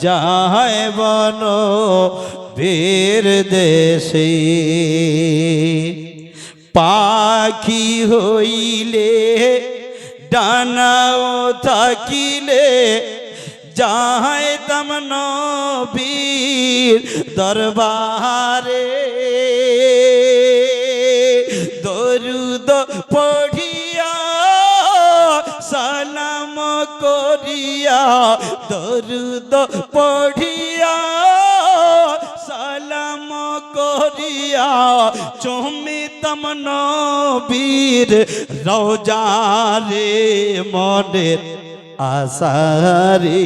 যায় বন বীর দেশে পাখি হইলে ডানাও থাকিলে যাইতাম নবীর দরবারে দরুদ পড়িয়া সালাম করিয়া দরুদ পড়িয়া সালাম করিয়া চুমিতাম নবীর রওজারে মনের আসারে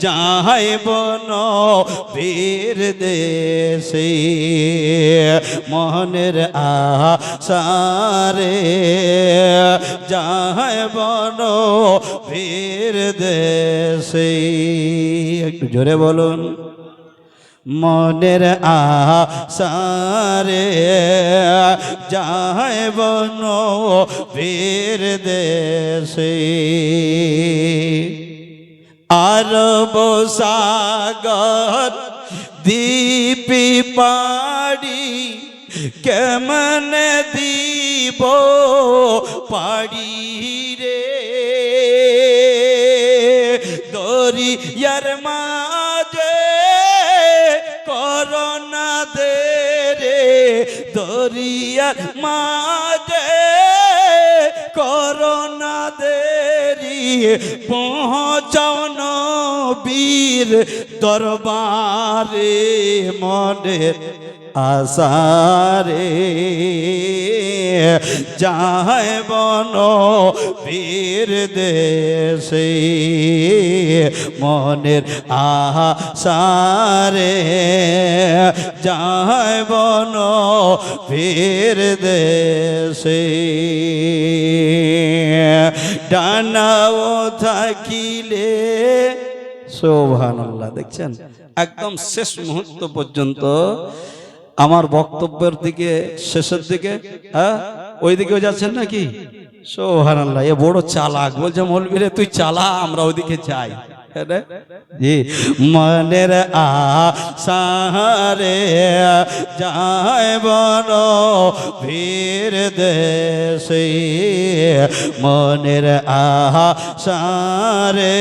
যাইব নবীর দেশে মনের আসারে যাইব নবীর দেশে। একটু জোরে বলুন। মনের আসারে যাইব নবীর দেশে আরব সাগর দ্বীপি পাড়ি কেমন দিব পাড়ি রে দরিয়ার মাঝে করোনা দে রে দরিয়ার মাঝে করোনা দেরি পৌঁছাও নবীর দরবারে মনের আসারে যাইব নবীর দেশে মনের আসারে যাইব নবীর দেশে ডানাও থাকিলে সুবহানাল্লাহ। দেখছেন একদম শেষ মুহূর্ত পর্যন্ত আমার বক্তব্যের দিকে শেষের দিকে হ্যাঁ ওই দিকেও যাচ্ছেন নাকি? সুবহানাল্লাহ। এ বড় চালাক, বলছে মৌলবী রে তুই চালা, আমরা ওইদিকে যাই। জি মনের আসারে যাইব নবীর দেশে মনের আসারে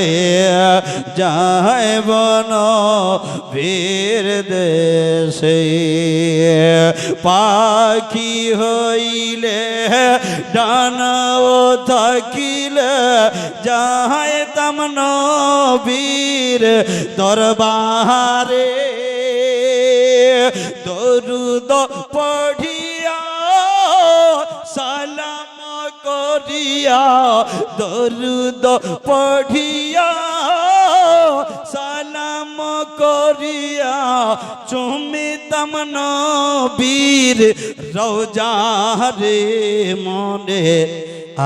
যাইব নবীর দেশে পাখি হইলে ডানাও থাকিলে যাইতাম নবীর দরবারে দরুদ পড়িয়া সালাম করিয়া দরুদ পড়িয়া সালাম করিয়া চুমিতাম নবীর রওজারে মনে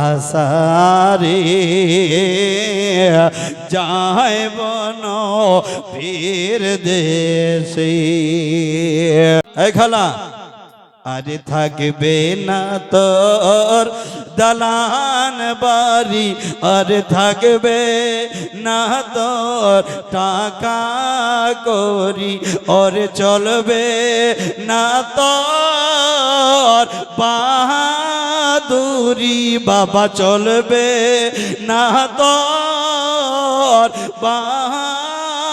আসারে যাইব নবীর দেশে। এই খালা আরে থাকবে না তোর দালান বাড়ি, আরে থাকবে না তোর টাকা করি, ওরে চলবে না তোর বাহাদুরি বাবা, চলবে না তোর বাহাদুরে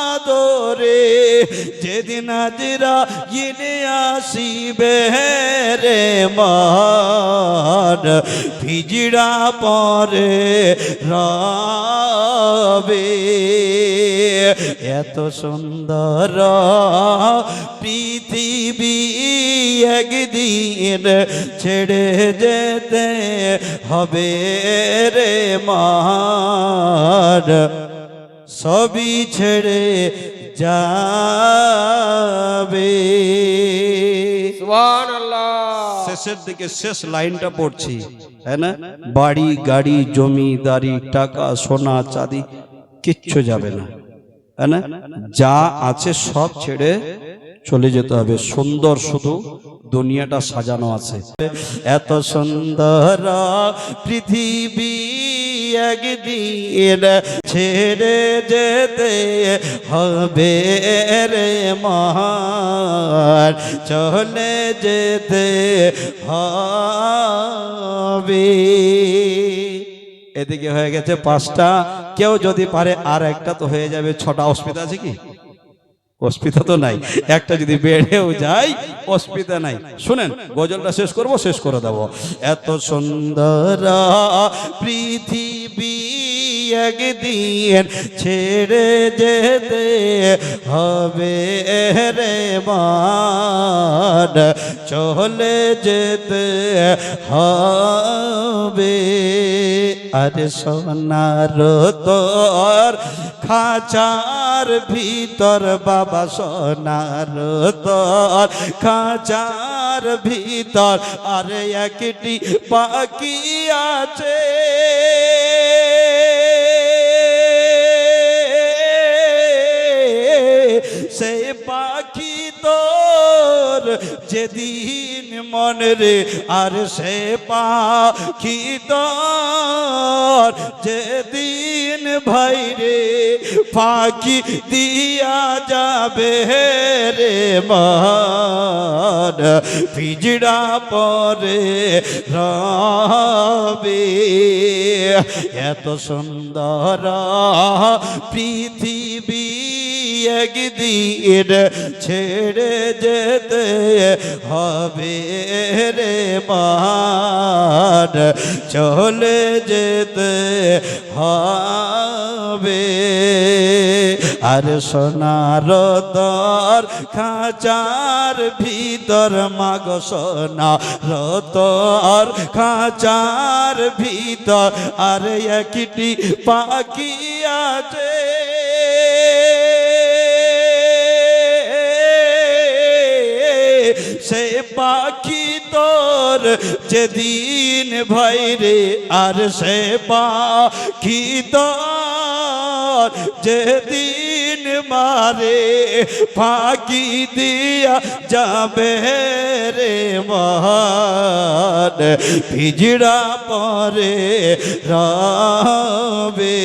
যেদিন আজরা গিনে আসিবে রে মন ভিজড়া পরে রবে। এত সুন্দর পৃথিবী একদিন ছেড়ে যেতে হবে রে মন, সবই ছেড়ে যাবে। সুবহানাল্লাহ। শেষের দিকে শেষ লাইনটা পড়ছি, তাই না? বাড়ি গাড়ি জমিদারি টাকা সোনা চাঁদি কিচ্ছু যাবে না, তাই না? যা আছে সব ছেড়ে চলে যেতে হবে। সুন্দর শুধু দুনিয়াটা সাজানো আছে। এত সুন্দর পৃথিবী একদিন ছেড়ে যেতে হবে রে মন, চলে যেতে হবে। এদিকে হয়ে গেছে 5টা, কেউ যদি পারে আর একটা তো হয়ে যাবে 6টা। অসুবিধা আছে কি? অসুবিধা তো নাই, একটা যদি বেড়েও যায় অসুবিধা নাই। শুনেন, গজলটা শেষ করব, শেষ করে দেব। এত সুন্দর পৃথিবী একদিন ছেড়ে যেতে হবে রে মন, চলে যেতে হবে। আরে সোনার তোর খাঁচার ভিতর বাবা, সোনার তোর খাঁচার ভিতর আরে একটি পাখি আছে, সে পাখি তোর যেদিন মনে রে, আর সে পাখি তোর যেদিন ভাই রে পাখি দিয়া যাবে রে মন, পিজড়া পরে রবে। এত সুন্দর পৃথিবী একদিন ছেড়ে যেতে হবে রে মন, চলে যেতে হবে। আর সোনার তোর খাঁচার ভিতর মাগ, সোনার তোর খাঁচার ভিতর আর একটি পাখি আছে, সে পাখি তোর যেদিন ভাই রে, আর সে পাখি তোর যেদিন মারে ফাঁকি দিয়া যাবে রে মন, পিজড়া পরে রবে।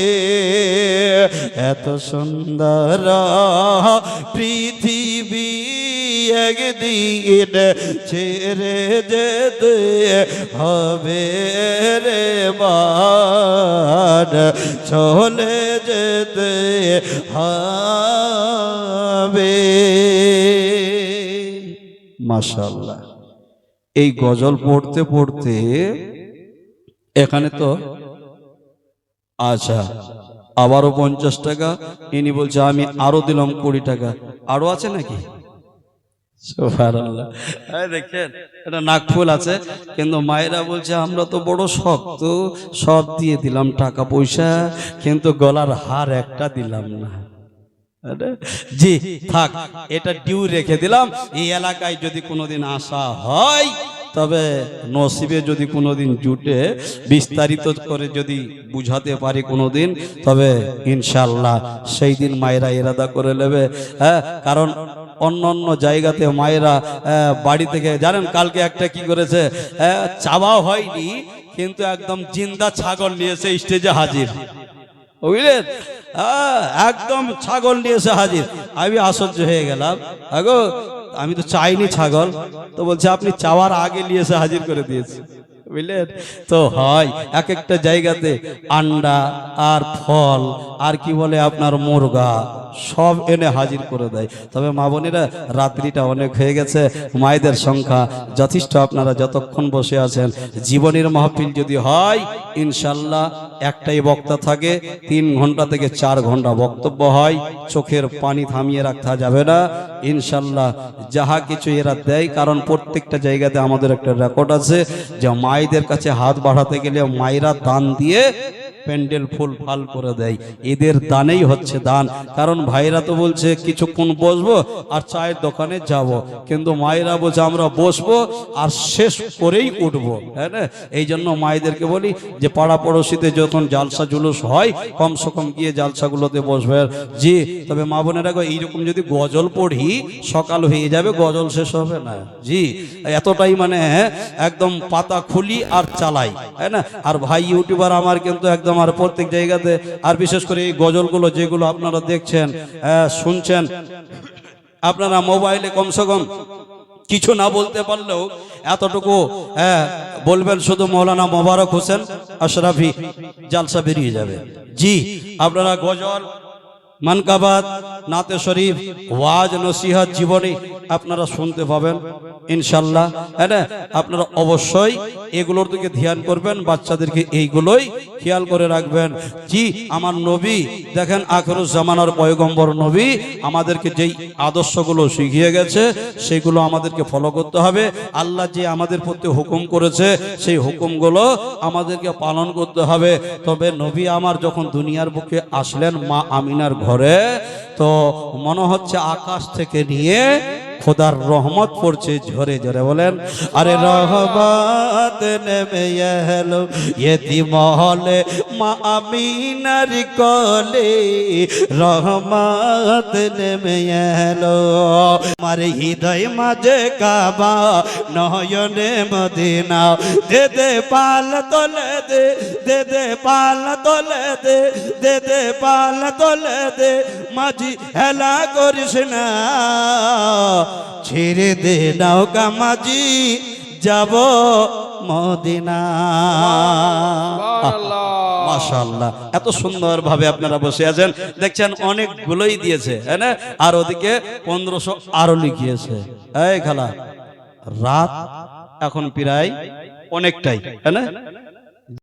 এত সুন্দর পৃথিবী একদিন ছেড়ে যেতে হবে রে মন, চলে যেতে হবে। মাশাআল্লাহ। এই গজল পড়তে পড়তে এখানে তো আচ্ছা আবারও 50 টাকা, ইনি বলছে আমি আরো দিলাম 20 টাকা, আরো আছে নাকি? সুবহানাল্লাহ। দেখেন এটা নাকফুল আছে, কিন্তু মায়েরা বলছে আমরা তো বড় শক্ত, সব দিয়ে দিলাম টাকা পয়সা, কিন্তু গলার হার একটা দিলাম না। জি থাক, এটা ডিউ রেখে দিলাম। এই এলাকায় যদি কোনোদিন আসা হয়, তবে নসিবে যদি কোনোদিন জুটে, বিস্তারিত করে যদি বুঝাতে পারি কোনোদিন, তবে ইনশাআল্লাহ সেই দিন মায়েরা ইরাদা করে নেবে। হ্যাঁ, কারণ অন্য অন্য জায়গাতে মায়েরা বাড়ি থেকে জানেন কালকে একটা কি করেছে, চাওয়া হয়নি কিন্তু একদম জিন্দা ছাগল নিয়েছে স্টেজে হাজির, বুঝলেন? একদম ছাগল নিয়েছে হাজির। আমি আশ্চর্য হয়ে গেলাম, আগো আমি তো চাইনি ছাগল, তো বলছে আপনি চাওয়ার আগে নিয়েছে হাজির করে দিয়েছে, বুঝলেন? তো হয় এক একটা জায়গাতে আন্ডা আর ফল আর কি বলে আপনার মুরগা সব এনে হাজির করে দেয়। তবে মা বোনেরা, রাত্রিটা অনেক হয়ে গেছে, মায়েদের সংখ্যা যথেষ্ট, আপনারা যতক্ষণ বসে আছেন, জীবনের মাহফিল যদি হয় ইনশাল্লাহ একটাই বক্তা থাকে, 3 ঘন্টা থেকে 4 ঘন্টা বক্তব্য হয়, চোখের পানি থামিয়ে রাখা যাবে না ইনশাল্লাহ। যাহা কিছু এরা দেয়, কারণ প্রত্যেকটা জায়গাতে আমাদের একটা রেকর্ড আছে যে মায়েদের কাছে হাত বাড়াতে গেলে মায়েরা দান দিয়ে প্যান্ডেল ফুল ফাল করে দেয়, এদের দানেই হচ্ছে দান। কারণ ভাইরা তো বলছে কিছুক্ষণ বসবো আর চায়ের দোকানে যাব, কিন্তু মায়েরা বলছে আমরা বসবো আর শেষ করেই উঠবো, হ্যাঁ না? এই জন্য মায়েদেরকে বলি যে পাড়া পড়োশিতে যখন জালসা জুলুস হয় কমসে কম গিয়ে জালসাগুলোতে বসবে। জি, তবে মা বোনেরা এইরকম যদি গজল পড়ি সকাল হয়ে যাবে, গজল শেষ হবে না। জি, এতটাই মানে একদম পাতা খুলি আর চালাই, হ্যাঁ না? আর ভাই ইউটিউবার আমার কিন্তু একদম আমার প্রত্যেক জায়গাতে। আর বিশেষ করে এই গজলগুলো যেগুলো আপনারা দেখছেন, শুনছেন, আপনারা মোবাইলে কমসে কম কিছু না বলতে পারলেও এতটুকু বলবেন, শুধু মৌলানা মোবারক হোসেন আশরাফি, জালসা বেরিয়ে যাবে। জি, আপনারা গজল, মানকাবাত, নাতে শরীফ, ওয়াজ, নসিহত, জীবনী আপনারা শুনতে পাবেন ইনশাল্লাহ। হ্যাঁ, আপনারা অবশ্যই এগুলোর দিকে ধ্যান করবেন, বাচ্চাদেরকে এইগুলোই খেয়াল করে রাখবেন। জি, আমার নবী দেখেন, আখিরুজ জামানার পয়গম্বর নবী আমাদেরকে যেই আদর্শগুলো শিখিয়ে গেছে সেগুলো আমাদেরকে ফলো করতে হবে। আল্লাহ যে আমাদের প্রতি হুকুম করেছে সেই হুকুমগুলো আমাদেরকে পালন করতে হবে। তবে নবী আমার যখন দুনিয়ার বুকে আসলেন মা আমিনার ঘরে, তো মনে হচ্ছে আকাশ থেকে নিয়ে খোদার রহমত পড়ছে ঝরে ঝরে। বলেন, আরে রহমত নেমে এলো ইয়েতিম হলে মা আমিনার কোলে, রহমত নেমে এলো আমার হৃদয় মাঝে কাবা, নয়নে মদিনা, দে দে পাল তোলে দে, দে দে পাল তোলে দে, দে দে পাল তোলে দে, মাঝি হেলা করিস না, ছেড়ে দে নৌকা মাঝি, যাব মদিনা। মাশাআল্লাহ, এত সুন্দর ভাবে আপনারা বসে আছেন, দেখছেন অনেকগুলোই দিয়েছে, হ্যাঁ না? আর ওদিকে 1500 আরো লিখিয়েছে। এই খালা, রাত এখন প্রায় অনেকটাই, হ্যাঁ না?